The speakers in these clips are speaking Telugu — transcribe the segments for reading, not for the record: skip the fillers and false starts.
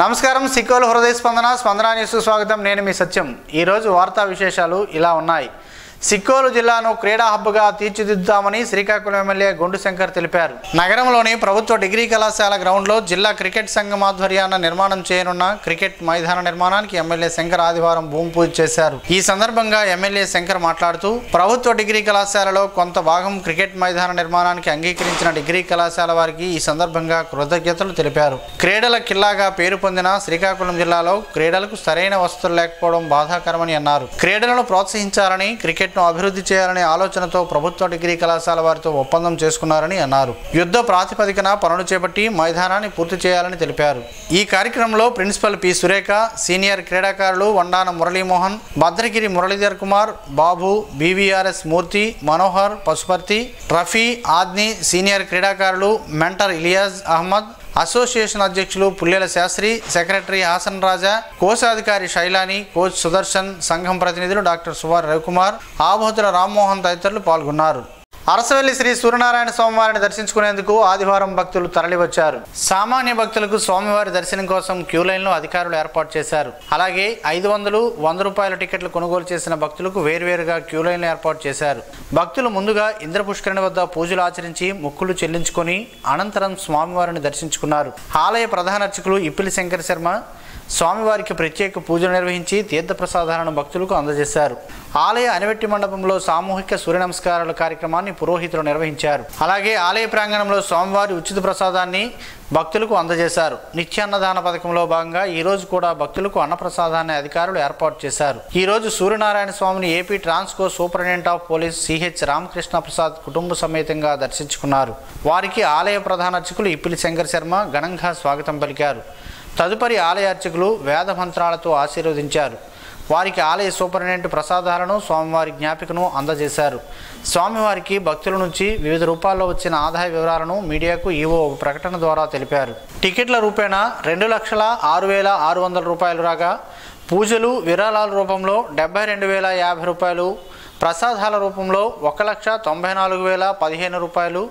నమస్కారం సిక్కోలు హృదయ స్పందన న్యూస్ స్వాగతం. నేను మీ సత్యం. ఈ రోజు వార్తా విశేషాలు ఇలా ఉన్నాయి. సిక్కోలు జిల్లాను క్రీడా హబ్గా తీర్చిదిద్దుతామని శ్రీకాకుళం ఎమ్మెల్యే గొండు శంకర్ తెలిపారు. నగరంలోని ప్రభుత్వ డిగ్రీ కళాశాల గ్రౌండ్లో జిల్లా క్రికెట్ సంఘం ఆధ్వర్యాన నిర్మాణం చేయనున్న క్రికెట్ మైదాన నిర్మాణానికి ఎమ్మెల్యే శంకర్ ఆదివారం భూమి పూజ చేశారు. ఈ సందర్భంగా ఎమ్మెల్యే శంకర్ మాట్లాడుతూ ప్రభుత్వ డిగ్రీ కళాశాలలో కొంత భాగం క్రికెట్ మైదాన నిర్మాణానికి అంగీకరించిన డిగ్రీ కళాశాల వారికి ఈ సందర్భంగా కృతజ్ఞతలు తెలిపారు. క్రీడల కిల్లాగా పేరు పొందిన శ్రీకాకుళం జిల్లాలో క్రీడలకు సరైన వసతులు లేకపోవడం బాధాకరమని అన్నారు. క్రీడలను ప్రోత్సహించాలని క్రికెట్ అభివృద్ధి చేయాలనే ఆలోచనతో ప్రభుత్వ డిగ్రీ కళాశాల వారితో ఒప్పందం చేసుకున్నారని అన్నారు. యుద్ధ ప్రాతిపదికన పనులు చేపట్టి మైదానాన్ని పూర్తి చేయాలని తెలిపారు. ఈ కార్యక్రమంలో ప్రిన్సిపల్ పి సురేఖ, సీనియర్ క్రీడాకారులు వండాన మురళీమోహన్, భద్రగిరి మురళీధర్ కుమార్, బాబు, బీవీఆర్ఎస్ మూర్తి, మనోహర్, పశుపర్తి, రఫీ, ఆద్ని, సీనియర్ క్రీడాకారులు మెంటర్ ఇలియాజ్ అహ్మద్, అసోసియేషన్ అధ్యక్షులు పుల్లెల శాస్త్రి, సెక్రటరీ హాసన్ రాజా, కోశాధికారి శైలాని, కోచ్ సుదర్శన్, సంఘం ప్రతినిధులు డాక్టర్ సువార్ రవికుమార్, ఆబోతుల రామ్మోహన్ తదితరులు పాల్గొన్నారు. అరసవెల్లి శ్రీ సూర్యనారాయణ స్వామివారిని దర్శించుకునేందుకు ఆదివారం భక్తులు తరలివచ్చారు. సామాన్య భక్తులకు స్వామివారి దర్శనం కోసం క్యూ లైన్లు అధికారులు ఏర్పాటు చేశారు. అలాగే 500, 100 రూపాయల టికెట్లు కొనుగోలు చేసిన భక్తులకు వేర్వేరుగా క్యూ లైన్లు ఏర్పాటు చేశారు. భక్తులు ముందుగా ఇంద్రపుష్కరిణి వద్ద పూజలు ఆచరించి మొక్కులు చెల్లించుకొని అనంతరం స్వామివారిని దర్శించుకున్నారు. ఆలయ ప్రధాన అర్చకులు ఇప్పిలి శంకర్ శర్మ స్వామివారికి ప్రత్యేక పూజలు నిర్వహించి తీర్థప్రసాదాలను భక్తులకు అందజేశారు. ఆలయ అనివెట్టి మండపంలో సామూహిక సూర్య నమస్కారాల కార్యక్రమాన్ని పురోహితులు నిర్వహించారు. అలాగే ఆలయ ప్రాంగణంలో స్వామివారి ఉచిత ప్రసాదాన్ని భక్తులకు అందజేశారు. నిత్యాన్నదాన పథకంలో భాగంగా ఈ రోజు కూడా భక్తులకు అన్నప్రసాదాన్ని అధికారులు ఏర్పాటు చేశారు. ఈ రోజు సూర్యనారాయణ స్వామిని AP Transco superintendent of police CH Ramakrishna Prasad కుటుంబ సమేతంగా దర్శించుకున్నారు. వారికి ఆలయ ప్రధాన అర్చకులు ఇప్పిలి శంకర్ శర్మ ఘనంగా స్వాగతం పలికారు. తదుపరి ఆలయ అర్చకులు వేద మంత్రాలతో ఆశీర్వదించారు. వారికి ఆలయ సూపరింటెండెంట్ ప్రసాదాలను, స్వామివారి జ్ఞాపికను అందజేశారు. స్వామివారికి భక్తుల నుంచి వివిధ రూపాల్లో వచ్చిన ఆదాయ వివరాలను మీడియాకు ఈవో ఒక ప్రకటన ద్వారా తెలిపారు. టికెట్ల రూపేణా 2,06,600 రూపాయలు రాగా, పూజలు విరాళాల రూపంలో 72,050 రూపాయలు, ప్రసాదాల రూపంలో 1,94,015 రూపాయలు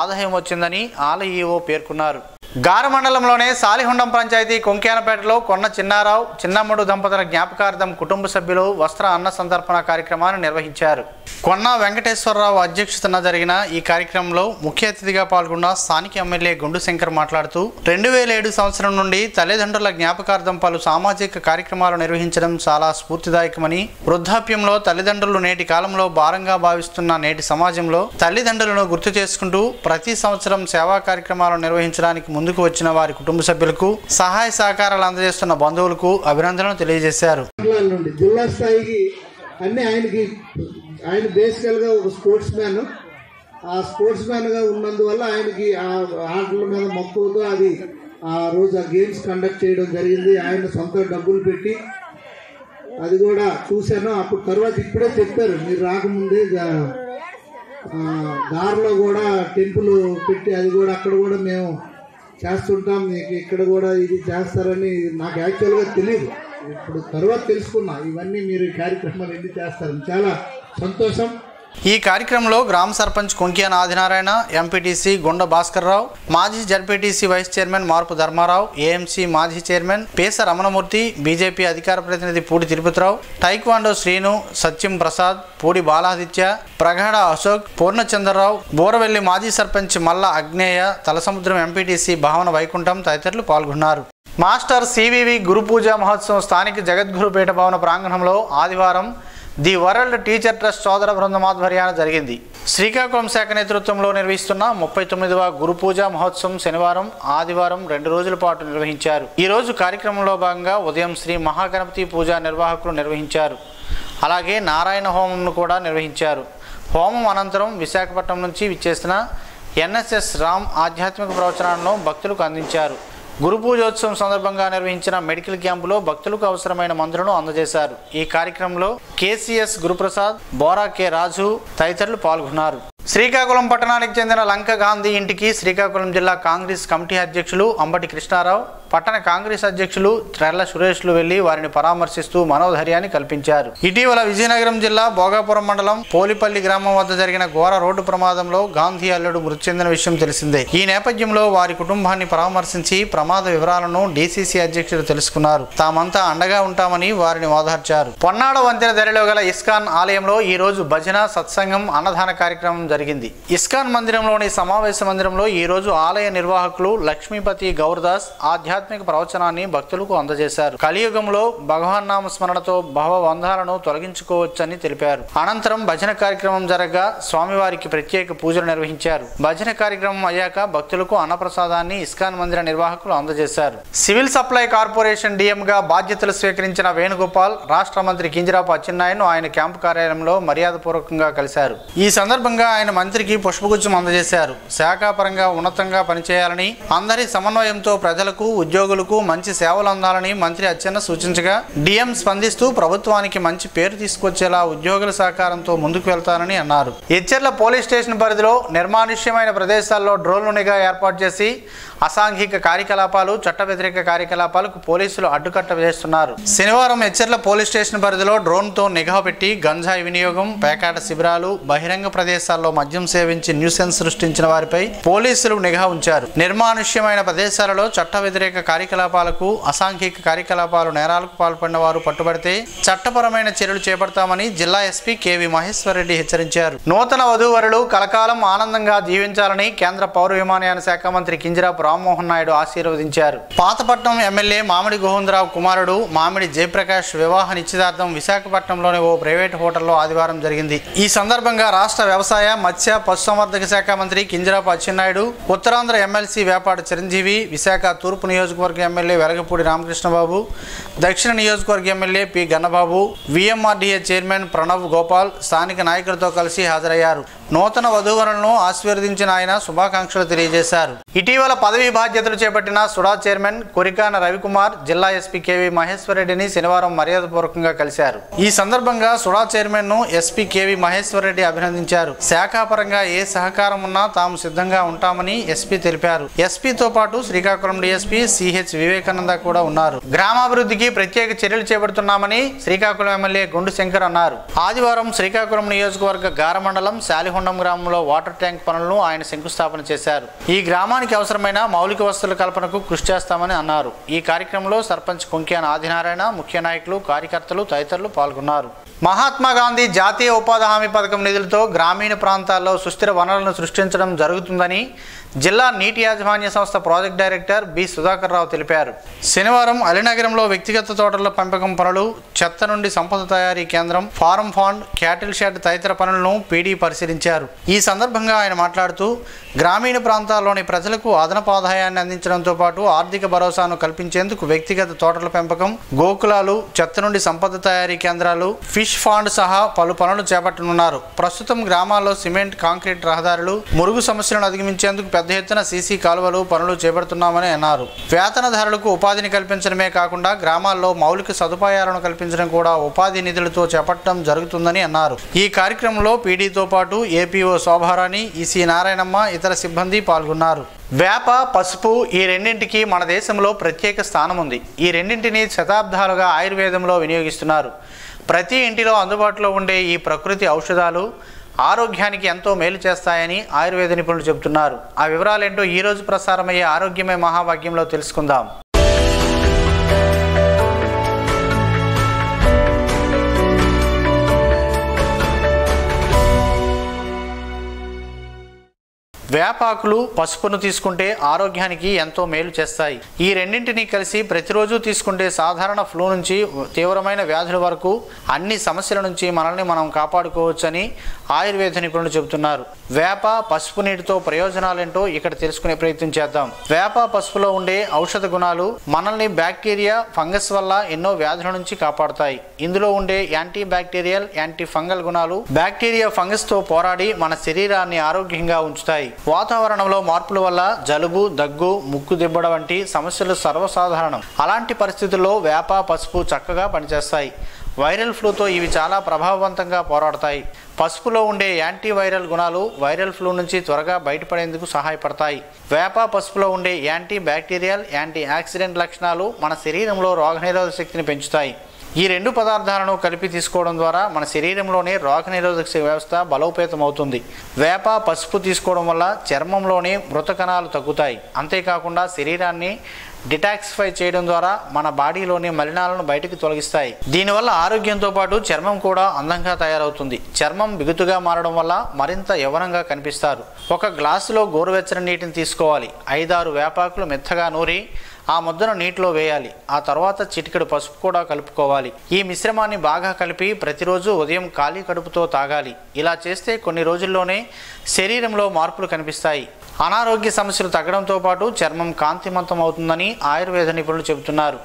ఆదాయం వచ్చిందని ఆలయ ఈవో పేర్కొన్నారు. గార మండలంలోనే సాలిహుండం పంచాయతీ కొంక్యానపేటలో కొన్న చిన్నారావు, చిన్నమ్మడు దంపతుల జ్ఞాపకార్థం కుటుంబ సభ్యులు వస్త్ర అన్న సంతర్పణ కార్యక్రమాన్ని నిర్వహించారు. కొన్న వెంకటేశ్వరరావు అధ్యక్షతన జరిగిన ఈ కార్యక్రమంలో ముఖ్య అతిథిగా పాల్గొన్న స్థానిక ఎమ్మెల్యే గొండు శంకర్ మాట్లాడుతూ 2007 సంవత్సరం నుండి తల్లిదండ్రుల జ్ఞాపకార్థం పలు సామాజిక కార్యక్రమాలు నిర్వహించడం చాలా స్ఫూర్తిదాయకమని, వృద్ధాప్యంలో తల్లిదండ్రులు నేటి కాలంలో భారంగా భావిస్తున్న నేటి సమాజంలో తల్లిదండ్రులను గుర్తు చేసుకుంటూ ప్రతి సంవత్సరం సేవా కార్యక్రమాలు నిర్వహించడానికి ముందుకు వచ్చిన వారి కుటుంబ సభ్యులకు సహాయ సహకారాలు అందజేస్తున్న బంధువులకు అభినందనలు తెలియజేశారు. జిల్లా స్థాయికి అన్ని ఆయన బేసికల్గా ఒక స్పోర్ట్స్ మ్యాన్. ఆ స్పోర్ట్స్ మ్యాన్గా ఉన్నందువల్ల ఆయనకి ఆ ఆటల మీద మక్కువతో అది ఆ రోజు ఆ గేమ్స్ కండక్ట్ చేయడం జరిగింది. ఆయన సొంత డబ్బులు పెట్టి అది కూడా చూశాను. అప్పుడు తర్వాత ఇప్పుడే చెప్పారు, మీరు రాకముందే దారిలో కూడా టెంపుల్ పెట్టి అది కూడా అక్కడ కూడా మేము చేస్తుంటాం, మీకు ఇక్కడ కూడా ఇది చేస్తారని నాకు యాక్చువల్గా తెలియదు. ఇప్పుడు తర్వాత తెలుసుకున్నా ఇవన్నీ మీరు ఈ కార్యక్రమాలు ఎందుకు చేస్తారని. చాలా సంతోషం. ఈ కార్యక్రమంలో గ్రామ సర్పంచ్ కొంకియాన ఆదినారాయణ, ఎంపీటీసీ గుండ భాస్కర్రావు, మాజీ జడ్పీటీసీ వైస్ చైర్మన్ మార్పు ధర్మారావు, ఏఎంసీ మాజీ చైర్మన్ పేస రమణమూర్తి, బీజేపీ అధికార ప్రతినిధి పూడి తిరుపతిరావు, టైక్వాండో శ్రీను, సత్యం ప్రసాద్, పూడి బాలాదిత్య, ప్రగాఢ అశోక్, పూర్ణచంద్రరావు, బోరవెల్లి మాజీ సర్పంచ్ మల్ల అగ్నేయ, తలసముద్రం ఎంపీటీసీ భావన వైకుంఠం తదితరులు పాల్గొన్నారు. మాస్టర్ సివివి గురు పూజా మహోత్సవం స్థానిక జగద్గురుపేట భవన ప్రాంగణంలో ఆదివారం ది వరల్డ్ టీచర్ ట్రస్ట్ సోదర బృందం ఆధ్వర్యాన జరిగింది. శ్రీకాకుళం శాఖ నేతృత్వంలో నిర్వహిస్తున్న 39వ గురు పూజా మహోత్సవం శనివారం, ఆదివారం 2 రోజుల పాటు నిర్వహించారు. ఈ రోజు కార్యక్రమంలో భాగంగా ఉదయం శ్రీ మహాగణపతి పూజా నిర్వాహకులు నిర్వహించారు. అలాగే నారాయణ హోమంను కూడా నిర్వహించారు. హోమం అనంతరం విశాఖపట్నం నుంచి విచ్చేసిన ఎన్ఎస్ఎస్ రామ్ ఆధ్యాత్మిక ప్రవచనాలను భక్తులకు అందించారు. గురు పూజోత్సవం సందర్భంగా నిర్వహించిన మెడికల్ క్యాంపులో భక్తులకు అవసరమైన మందులను అందజేశారు. ఈ కార్యక్రమంలో కేసీఎస్ గురుప్రసాద్, బోరా కె రాజు తదితరులు పాల్గొన్నారు. శ్రీకాకుళం పట్టణానికి చెందిన లంక గాంధీ ఇంటికి శ్రీకాకుళం జిల్లా కాంగ్రెస్ కమిటీ అధ్యక్షులు అంబటి కృష్ణారావు, పట్టణ కాంగ్రెస్ అధ్యక్షులు ట్రెర్ల సురేష్లు వెళ్లి వారిని పరామర్శిస్తూ మనోధైర్యాన్ని కల్పించారు. ఇటీవల విజయనగరం జిల్లా భోగాపురం మండలం పోలిపల్లి గ్రామం వద్ద జరిగిన ఘోర రోడ్డు ప్రమాదంలో గాంధీ అల్లుడు మృతి చెందిన విషయం తెలిసిందే. ఈ నేపథ్యంలో వారి కుటుంబాన్ని పరామర్శించి ప్రమాద వివరాలను డీసీసీ అధ్యక్షులు తెలుసుకున్నారు. తామంతా అండగా ఉంటామని వారిని ఓదార్చారు. పొన్నాడ వంతెన ధరలో గల ఇస్కాన్ ఆలయంలో ఈ రోజు భజన, సత్సంగం, అన్నదాన కార్యక్రమం జరిగింది. ఇస్కాన్ మందిరంలోని సమావేశ మందిరంలో ఈ రోజు ఆలయ నిర్వాహకులు లక్ష్మీపతి గౌర్దాస్ ఆధ్యాత్మిక ప్రవచనాన్ని భక్తులకు అందజేశారు. కలియుగంలో భగవాన్ నామ స్మరణతో భవబంధాలను తొలగించుకోవచ్చని తెలిపారు. అనంతరం భజన కార్యక్రమం జరగగా స్వామివారికి ప్రత్యేక పూజలు నిర్వహించారు. భజన కార్యక్రమం అయ్యాక భక్తులకు అన్నప్రసాదాన్ని ఇస్కాన్ మందిర నిర్వాహకులు అందజేశారు. సివిల్ సప్లై కార్పొరేషన్ డిఎంగా బాధ్యతలు స్వీకరించిన వేణుగోపాల్ రాష్ట్ర మంత్రి కింజరాపు అచ్చెన్నాయుడును ఆయన క్యాంపు కార్యాలయంలో మర్యాదపూర్వకంగా కలిశారు. ఈ సందర్భంగా ఆయన మంత్రికి పుష్పగుచ్చం అందజేశారు. శాఖాపరంగా ఉన్నతంగా పనిచేయాలని, అందరి సమన్వయంతో ప్రజలకు, ఉద్యోగులకు మంచి సేవలు అందాలని మంత్రి అచ్చెన్న సూచించగా డిఎం స్పందిస్తూ ప్రభుత్వానికి మంచి పేరు తీసుకొచ్చేలా ఉద్యోగుల సహకారంతో ముందుకు వెళ్తానని అన్నారు. ఎచ్చెర్ల పోలీస్ స్టేషన్ పరిధిలో నిర్మానుష్యమైన ప్రదేశాల్లో డ్రోన్లు నిఘా ఏర్పాటు చేసి అసాంఘిక కార్యకలాపాలు, చట్ట వ్యతిరేక కార్యకలాపాలకు పోలీసులు అడ్డుకట్ట వేస్తున్నారు. శనివారం ఎచ్చెర్ల పోలీస్ స్టేషన్ పరిధిలో డ్రోన్తో నిఘా పెట్టి గంజాయి వినియోగం, పేకాట శిబిరాలు, బహిరంగ ప్రదేశాల్లో మద్యం సేవించి న్యూసెన్స్ సృష్టించిన వారిపై పోలీసులు నిఘా ఉంచారు. నిర్మానుష్యమైన ప్రదేశాలలో చట్ట వ్యతిరేక కార్యకలాపాలకు, అసాంఘిక కార్యకలాపాలు, నేరాలకు పాల్పడిన వారు పట్టుబడితే చట్టపరమైన చర్యలు చేపడతామని జిల్లా ఎస్పీ కేవి మహేశ్వర్ రెడ్డి హెచ్చరించారు. నూతన వధూవరులు కలకాలం ఆనందంగా జీవించాలని కేంద్ర పౌర విమానయాన శాఖ మంత్రి కింజరాపు రామ్మోహన్ నాయుడు ఆశీర్వదించారు. పాతపట్నం ఎమ్మెల్యే మామిడి గోవిందరావు కుమారుడు మామిడి జయప్రకాష్ వివాహ నిశ్చితార్థం విశాఖపట్నంలోని ఓ ప్రైవేట్ హోటల్లో ఆదివారం జరిగింది. ఈ సందర్భంగా రాష్ట్ర వ్యవసాయ, మత్స్య, పశుసంవర్ధక శాఖ మంత్రి కింజరాపు అచ్చెన్నాయుడు, ఉత్తరాంధ్ర ఎమ్మెల్సీ వేపాటి చిరంజీవి, విశాఖ తూర్పు నియోజకవర్గ ఎమ్మెల్యే వెలగపూడి రామకృష్ణబాబు, దక్షిణ నియోజకవర్గ MLA P Gannababu, VMRDA chairman Pranav Gopal స్థానిక నాయకులతో కలిసి హాజరయ్యారు. నూతన వధూవరులను ఆశీర్వదించిన ఆయన శుభాకాంక్షలు తెలియజేశారు. ఇటీవల పదవీ బాధ్యతలు చేపట్టిన సుడా చైర్మన్ కొరికాన రవికుమార్ జిల్లా ఎస్పీ కేవి మహేశ్వర్ రెడ్డిని శనివారం మర్యాదపూర్వకంగా కలిశారు. ఈ సందర్భంగా సుడా చైర్మన్ ను ఎస్పీ కేవి మహేశ్వర్ రెడ్డి అభినందించారు. శాఖాపరంగా ఏ సహకారం ఉన్నా తాము సిద్ధంగా ఉంటామని ఎస్పీ తెలిపారు. ఎస్పీతో పాటు శ్రీకాకుళం డీఎస్పీ సిహెచ్ వివేకానంద కూడా ఉన్నారు. గ్రామాభివృద్ధికి ప్రత్యేక చర్యలు చేపడుతున్నామని శ్రీకాకుళం ఎమ్మెల్యే గుండు శంకర్ అన్నారు. ఆదివారం శ్రీకాకుళం నియోజకవర్గ గార మండలం శాలిహొండం గ్రామంలో వాటర్ ట్యాంక్ పనులను ఆయన శంకుస్థాపన చేశారు. ఈ గ్రామానికి అవసరమైన మౌలిక వసతుల కల్పనకు కృషి చేస్తామని అన్నారు. ఈ కార్యక్రమంలో సర్పంచ్ కొంక్యాన ఆదినారాయణ, ముఖ్య నాయకులు, కార్యకర్తలు తదితరులు పాల్గొన్నారు. మహాత్మా గాంధీ జాతీయ ఉపాధి హామీ పథకం నిధులతో గ్రామీణ ప్రాంతాల్లో సుస్థిర వనరులను సృష్టించడం జరుగుతుందని జిల్లా నీటి యాజమాన్య సంస్థ ప్రాజెక్ట్ డైరెక్టర్ బి సుధాకర్ రావు తెలిపారు. శనివారం అలీనగరంలో వ్యక్తిగత తోటల పెంపకం పనులు, చెత్త నుండి సంపద తయారీ కేంద్రం, ఫారం ఫండ్, క్యాటిల్ షెడ్ తదితర పనులను పీడీ పరిశీలించారు. ఈ సందర్భంగా ఆయన మాట్లాడుతూ గ్రామీణ ప్రాంతాల్లోని ప్రజలకు అదనపు ఆదాయాన్ని అందించడంతో పాటు ఆర్థిక భరోసాను కల్పించేందుకు వ్యక్తిగత తోటల పెంపకం, గోకులాలు, చెత్త నుండి సంపద తయారీ కేంద్రాలు, ఫిష్ ఫండ్ సహా పలు పనులు చేపట్టనున్నారు. ప్రస్తుతం గ్రామాల్లో సిమెంట్, కాంక్రీట్ రహదారులు, మురుగు సమస్యలను అధిగమించేందుకు పెద్ద ఎత్తున సీసీ కాలువలు పనులు చేపడుతున్నామని అన్నారు. వేతనదారులకు ఉపాధిని కల్పించడమే కాకుండా గ్రామాల్లో మౌలిక సదుపాయాలను కల్పించడం కూడా ఉపాధి నిధులతో చేపట్టడం జరుగుతుందని అన్నారు. ఈ కార్యక్రమంలో పీడీతో పాటు ఏపీఓ శోభారాణి, ఈసీ నారాయణమ్మ, ఇతర సిబ్బంది పాల్గొన్నారు. వేప, పసుపు ఈ రెండింటికి మన దేశంలో ప్రత్యేక స్థానం ఉంది. ఈ రెండింటిని శతాబ్దాలుగా ఆయుర్వేదంలో వినియోగిస్తున్నారు. ప్రతి ఇంటిలో అందుబాటులో ఉండే ఈ ప్రకృతి ఔషధాలు ఆరోగ్యానికి ఎంతో మేలు చేస్తాయని ఆయుర్వేద నిపుణులు చెబుతున్నారు. ఆ వివరాలేంటో ఈరోజు ప్రసారమయ్యే ఆరోగ్యమే మహాభాగ్యంలో తెలుసుకుందాం. వేపాకులు, పసుపును తీసుకుంటే ఆరోగ్యానికి ఎంతో మేలు చేస్తాయి. ఈ రెండింటినీ కలిసి ప్రతిరోజు తీసుకుంటే సాధారణ ఫ్లూ నుంచి తీవ్రమైన వ్యాధుల వరకు అన్ని సమస్యల నుంచి మనల్ని మనం కాపాడుకోవచ్చని ఆయుర్వేద నిపుణులు చెబుతున్నారు. వేప, పసుపు నీటితో ప్రయోజనాలేంటో ఇక్కడ తెలుసుకునే ప్రయత్నం చేద్దాం. వేప, పసుపులో ఉండే ఔషధ గుణాలు మనల్ని బ్యాక్టీరియా, ఫంగస్ వల్ల ఎన్నో వ్యాధుల నుంచి కాపాడుతాయి. ఇందులో ఉండే యాంటీ బ్యాక్టీరియల్, యాంటీ ఫంగల్ గుణాలు బ్యాక్టీరియా, ఫంగస్ తో పోరాడి మన శరీరాన్ని ఆరోగ్యంగా ఉంచుతాయి. వాతావరణంలో మార్పుల వల్ల జలుబు, దగ్గు, ముక్కు దిబ్బడ వంటి సమస్యలు సర్వసాధారణం. అలాంటి పరిస్థితుల్లో వేప, పసుపు చక్కగా పనిచేస్తాయి. వైరల్ ఫ్లూతో ఇవి చాలా ప్రభావవంతంగా పోరాడతాయి. పసుపులో ఉండే యాంటీవైరల్ గుణాలు వైరల్ ఫ్లూ నుంచి త్వరగా బయటపడేందుకు సహాయపడతాయి. వేప పసుపులో ఉండే యాంటీ బ్యాక్టీరియల్, యాంటీ ఆక్సిడెంట్ లక్షణాలు మన శరీరంలో రోగనిరోధక శక్తిని పెంచుతాయి. ఈ రెండు పదార్థాలను కలిపి తీసుకోవడం ద్వారా మన శరీరంలోని రోగనిరోధక వ్యవస్థ బలోపేతం అవుతుంది. వేప పసుపు తీసుకోవడం వల్ల చర్మంలోని మృత కణాలు తగ్గుతాయి. అంతేకాకుండా శరీరాన్ని డిటాక్సిఫై చేయడం ద్వారా మన బాడీలోని మలినాలను బయటకు తొలగిస్తాయి. దీనివల్ల ఆరోగ్యంతో పాటు చర్మం కూడా అందంగా తయారవుతుంది. చర్మం బిగుతుగా మారడం వల్ల మరింత యవ్వనంగా కనిపిస్తారు. ఒక గ్లాసులో గోరువెచ్చని నీటిని తీసుకోవాలి. 5-6 వేపాకులు మెత్తగా నూరి ఆ ముద్దను నీటిలో వేయాలి. ఆ తర్వాత చిటికెడు పసుపు కూడా కలుపుకోవాలి. ఈ మిశ్రమాన్ని బాగా కలిపి ప్రతిరోజు ఉదయం ఖాళీ కడుపుతో తాగాలి. ఇలా చేస్తే కొన్ని రోజుల్లోనే శరీరంలో మార్పులు కనిపిస్తాయి. అనారోగ్య సమస్యలు తగ్గడంతో పాటు చర్మం కాంతిమంతం అవుతుందని ఆయుర్వేద నిపుణులు చెబుతున్నారు.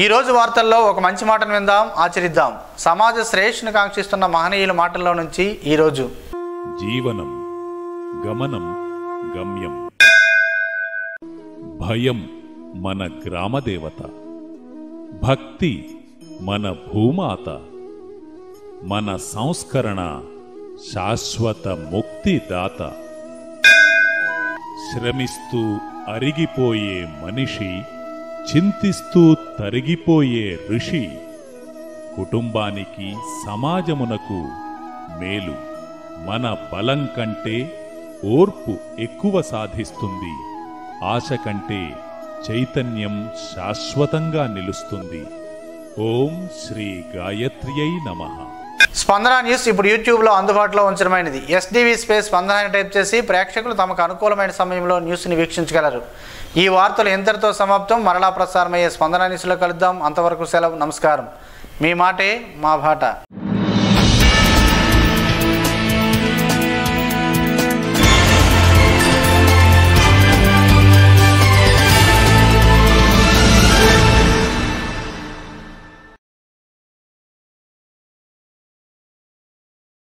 ఈ రోజు వార్తల్లో ఒక మంచి మాటను విందాం, ఆచరిద్దాం. సమాజ శ్రేయస్సును కాంక్షిస్తున్న మహనీయుల మాటల్లో నుంచి ఈరోజు. జీవనం గమనం గమ్యం. భయం మన గ్రామదేవత, భక్తి మన భూమాత, మన సంస్కరణ శాశ్వత ముక్తిదాత. శ్రమిస్తూ అరిగిపోయే మనిషి, చింతిస్తూ తరిగిపోయే ఋషి, కుటుంబానికి సమాజమునకు మేలు. మన బలం కంటే ఓర్పు ఎక్కువ సాధిస్తుంది. ఆశ కంటే చైతన్యం శాశ్వతంగా నిలుస్తుంది. ఓం శ్రీ గాయత్ర్యై నమః. స్పందన న్యూస్ ఇప్పుడు యూట్యూబ్లో అందుబాటులో ఉంచడమైనది. SDV స్పందన అని టైప్ చేసి ప్రేక్షకులు తమకు అనుకూలమైన సమయంలో న్యూస్ని వీక్షించగలరు. ఈ వార్తలు ఇంతటితో సమాప్తం. మరలా ప్రసారమయ్యే స్పందన న్యూస్లో కలుద్దాం. అంతవరకు సెలవు. నమస్కారం. మీ మాటే మా బాట.